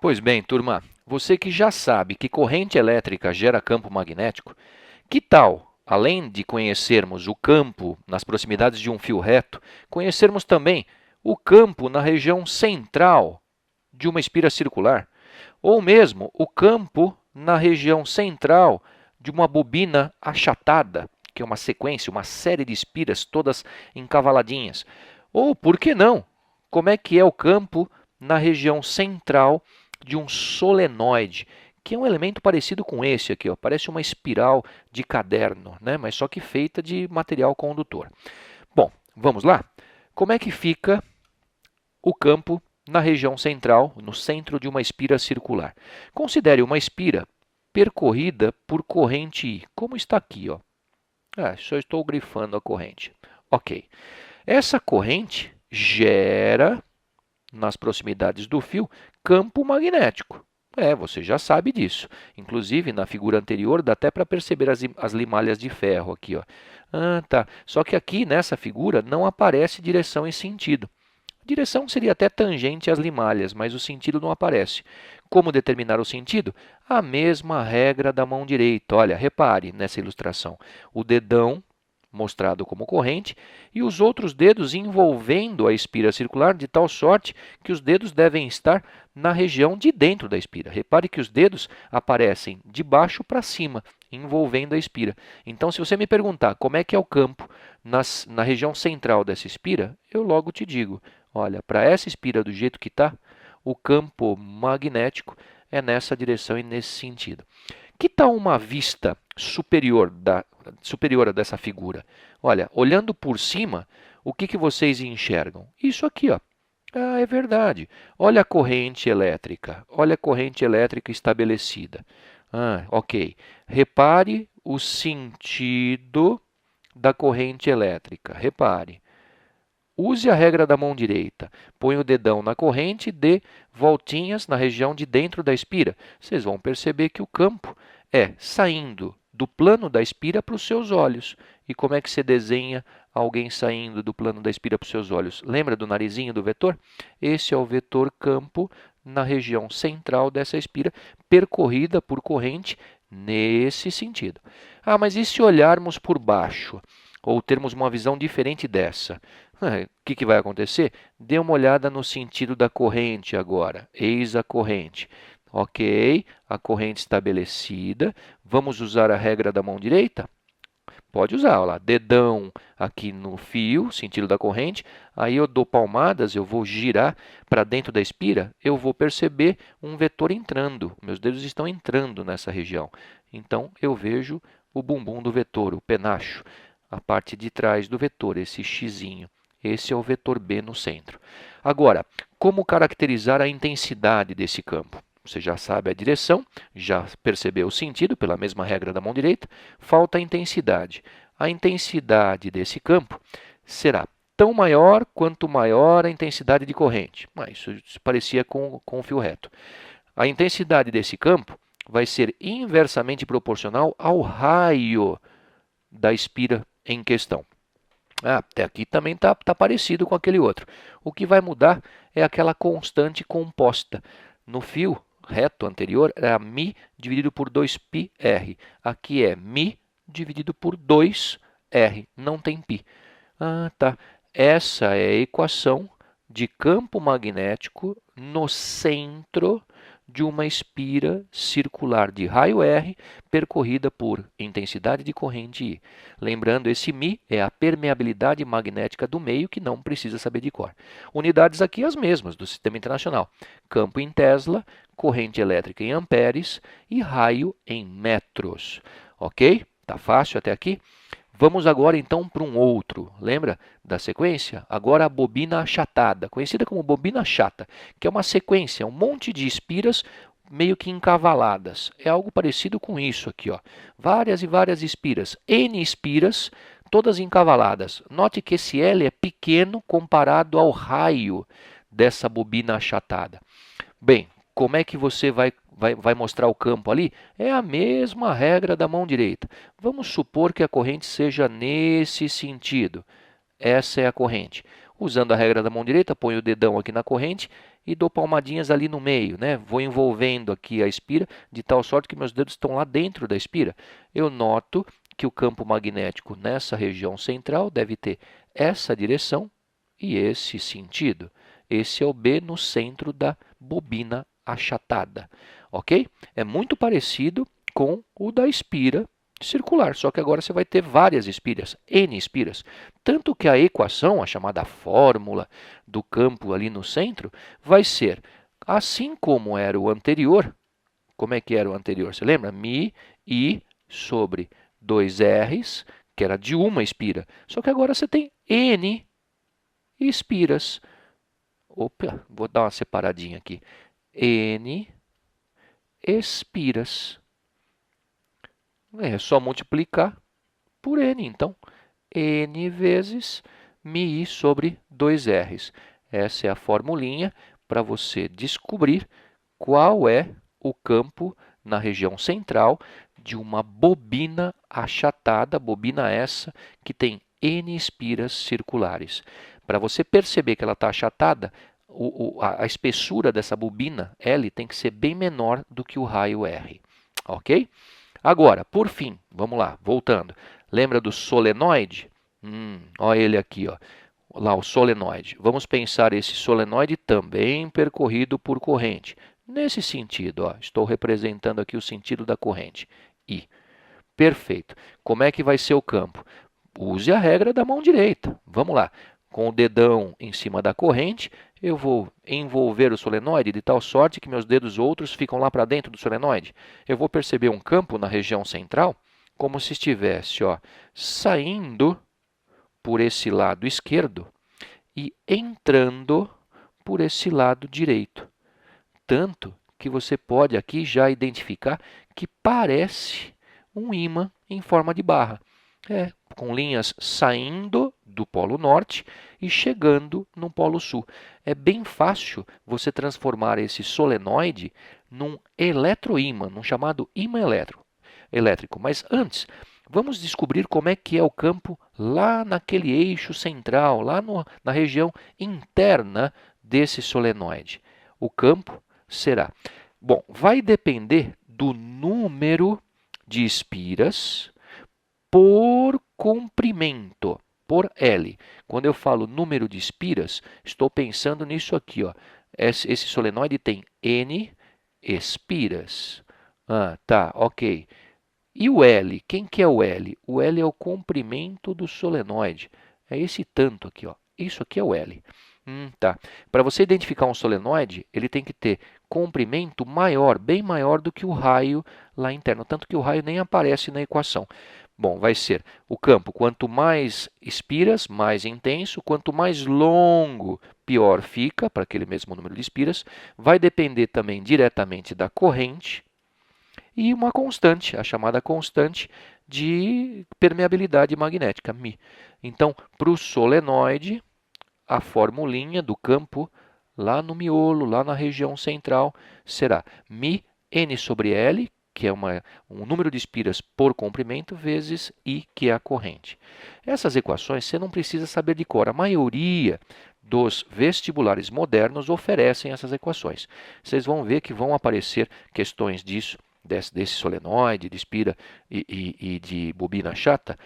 Pois bem, turma, você que já sabe que corrente elétrica gera campo magnético, que tal, além de conhecermos o campo nas proximidades de um fio reto, conhecermos também o campo na região central de uma espira circular, ou mesmo o campo na região central de uma bobina achatada, que é uma sequência, uma série de espiras todas encavaladinhas. Ou, por que não, como é que é o campo na região central de um solenoide, que é um elemento parecido com esse aqui, ó, parece uma espiral de caderno, né? Mas só que feita de material condutor. Bom, vamos lá? Como é que fica o campo na região central, no centro de uma espira circular? Considere uma espira percorrida por corrente I, como está aqui, ó. Só estou grifando a corrente. Ok. Essa corrente gera, nas proximidades do fio, campo magnético. Você já sabe disso. Inclusive, na figura anterior, dá até para perceber as limalhas de ferro aqui, ó. Tá. Só que aqui, nessa figura, não aparece direção e sentido. A direção seria até tangente às limalhas, mas o sentido não aparece. Como determinar o sentido? A mesma regra da mão direita. Olha, repare nessa ilustração. O dedão mostrado como corrente, e os outros dedos envolvendo a espira circular de tal sorte que os dedos devem estar na região de dentro da espira. Repare que os dedos aparecem de baixo para cima, envolvendo a espira. Então, se você me perguntar como é que é o campo na região central dessa espira, eu logo te digo, olha, para essa espira do jeito que está, o campo magnético é nessa direção e nesse sentido. Que tal uma vista superior dessa figura? Olha, olhando por cima, o que vocês enxergam? Isso aqui, ó. É verdade. Olha a corrente elétrica. Olha a corrente elétrica estabelecida. Ok. Repare o sentido da corrente elétrica. Repare. Use a regra da mão direita. Põe o dedão na corrente e dê voltinhas na região de dentro da espira. Vocês vão perceber que o campo é saindo do plano da espira para os seus olhos. E como é que você desenha alguém saindo do plano da espira para os seus olhos? Lembra do narizinho do vetor? Esse é o vetor campo na região central dessa espira, percorrida por corrente nesse sentido. Mas e se olharmos por baixo? Ou termos uma visão diferente dessa? O que vai acontecer? Dê uma olhada no sentido da corrente agora. Eis a corrente. Ok, a corrente estabelecida. Vamos usar a regra da mão direita? Pode usar, olha lá, dedão aqui no fio, sentido da corrente. Aí eu dou palmadas, eu vou girar para dentro da espira, eu vou perceber um vetor entrando. Meus dedos estão entrando nessa região. Então eu vejo o bumbum do vetor, o penacho, a parte de trás do vetor, esse xizinho. Esse é o vetor B no centro. Agora, como caracterizar a intensidade desse campo? Você já sabe a direção, já percebeu o sentido pela mesma regra da mão direita, falta a intensidade. A intensidade desse campo será tão maior quanto maior a intensidade de corrente. Isso parecia com o fio reto. A intensidade desse campo vai ser inversamente proporcional ao raio da espira em questão. Até aqui também está parecido com aquele outro. O que vai mudar é aquela constante composta. No fio reto anterior era μ dividido por 2πr. Aqui é μ dividido por 2r. Não tem π. Tá. Essa é a equação de campo magnético no centro de uma espira circular de raio R percorrida por intensidade de corrente I. Lembrando, esse μ é a permeabilidade magnética do meio, que não precisa saber de cor. Unidades aqui as mesmas do Sistema Internacional. Campo em Tesla, corrente elétrica em amperes e raio em metros. Ok? Tá fácil até aqui? Vamos agora então para um outro. Lembra da sequência? Agora a bobina achatada, conhecida como bobina chata, que é uma sequência, um monte de espiras meio que encavaladas. É algo parecido com isso aqui, ó. Várias e várias espiras, N espiras, todas encavaladas. Note que esse L é pequeno comparado ao raio dessa bobina achatada. Bem, como é que você vai mostrar o campo ali? É a mesma regra da mão direita. Vamos supor que a corrente seja nesse sentido. Essa é a corrente. Usando a regra da mão direita, ponho o dedão aqui na corrente e dou palmadinhas ali no meio, né? Vou envolvendo aqui a espira de tal sorte que meus dedos estão lá dentro da espira. Eu noto que o campo magnético nessa região central deve ter essa direção e esse sentido. Esse é o B no centro da bobina achatada, ok? É muito parecido com o da espira circular, só que agora você vai ter várias espiras, N espiras. Tanto que a equação, a chamada fórmula do campo ali no centro, vai ser, assim como era o anterior, como é que era o anterior? Você lembra? Mi, I sobre 2Rs, que era de uma espira. Só que agora você tem N espiras. Opa, vou dar uma separadinha aqui. N espiras. É só multiplicar por N. Então, N vezes μi sobre 2Rs. Essa é a formulinha para você descobrir qual é o campo na região central de uma bobina achatada, bobina essa que tem N espiras circulares. Para você perceber que ela está achatada, a espessura dessa bobina L tem que ser bem menor do que o raio R. Ok? Agora, por fim, vamos lá, voltando. Lembra do solenoide? Olha ele aqui, ó. Lá o solenoide. Vamos pensar esse solenoide também percorrido por corrente. Nesse sentido, ó, estou representando aqui o sentido da corrente. I. Perfeito. Como é que vai ser o campo? Use a regra da mão direita. Vamos lá. Com o dedão em cima da corrente, eu vou envolver o solenoide de tal sorte que meus dedos outros ficam lá para dentro do solenoide. Eu vou perceber um campo na região central, como se estivesse, ó, saindo por esse lado esquerdo e entrando por esse lado direito. Tanto que você pode aqui já identificar que parece um ímã em forma de barra. Com linhas saindo do Polo Norte e chegando no Polo Sul. É bem fácil você transformar esse solenoide num eletroímã, num chamado ímã elétrico. Mas antes, vamos descobrir como é que é o campo lá naquele eixo central, lá na região interna desse solenoide. O campo será, bom, vai depender do número de espiras por comprimento, por L. Quando eu falo número de espiras, estou pensando nisso aqui, ó. Esse solenoide tem N espiras. Tá, ok. E o L? Quem que é o L? O L é o comprimento do solenoide. É esse tanto aqui, ó. Isso aqui é o L. Tá. Para você identificar um solenoide, ele tem que ter comprimento maior, bem maior do que o raio lá interno. Tanto que o raio nem aparece na equação. Bom, vai ser o campo, quanto mais espiras, mais intenso, quanto mais longo, pior fica, para aquele mesmo número de espiras. Vai depender também diretamente da corrente e uma constante, a chamada constante de permeabilidade magnética, μ. Então, para o solenoide, a formulinha do campo lá no miolo, lá na região central, será μ N sobre L, que é um número de espiras por comprimento, vezes I, que é a corrente. Essas equações você não precisa saber de cor. A maioria dos vestibulares modernos oferecem essas equações. Vocês vão ver que vão aparecer questões disso, desse solenoide, de espira e de bobina chata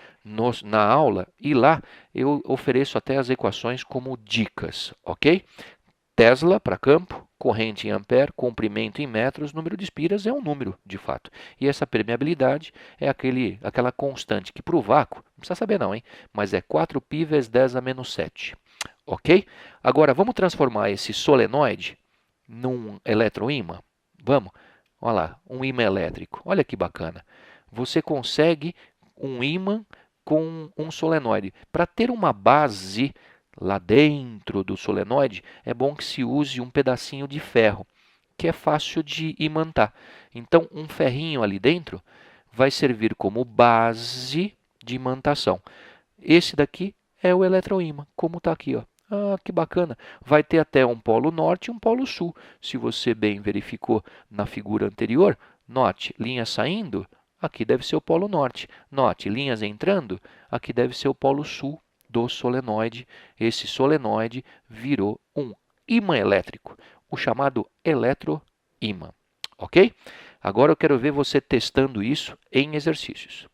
na aula, e lá eu ofereço até as equações como dicas, ok? Tesla para campo, corrente em ampere, comprimento em metros, número de espiras é um número, de fato. E essa permeabilidade é aquela constante que para o vácuo, não precisa saber não, hein? Mas é 4π vezes 10 a menos 7. Ok? Agora, vamos transformar esse solenoide num eletroímã? Vamos? Olha lá, um ímã elétrico. Olha que bacana. Você consegue um ímã com um solenoide. Para ter uma base lá dentro do solenoide, é bom que se use um pedacinho de ferro, que é fácil de imantar. Então, um ferrinho ali dentro vai servir como base de imantação. Esse daqui é o eletroímã, como está aqui, ó. Que bacana. Vai ter até um polo norte e um polo sul. Se você bem verificou na figura anterior, note, linha saindo, aqui deve ser o polo norte. Note, linhas entrando, aqui deve ser o polo sul do solenoide. Esse solenoide virou um ímã elétrico, o chamado eletroímã. Ok? Agora eu quero ver você testando isso em exercícios.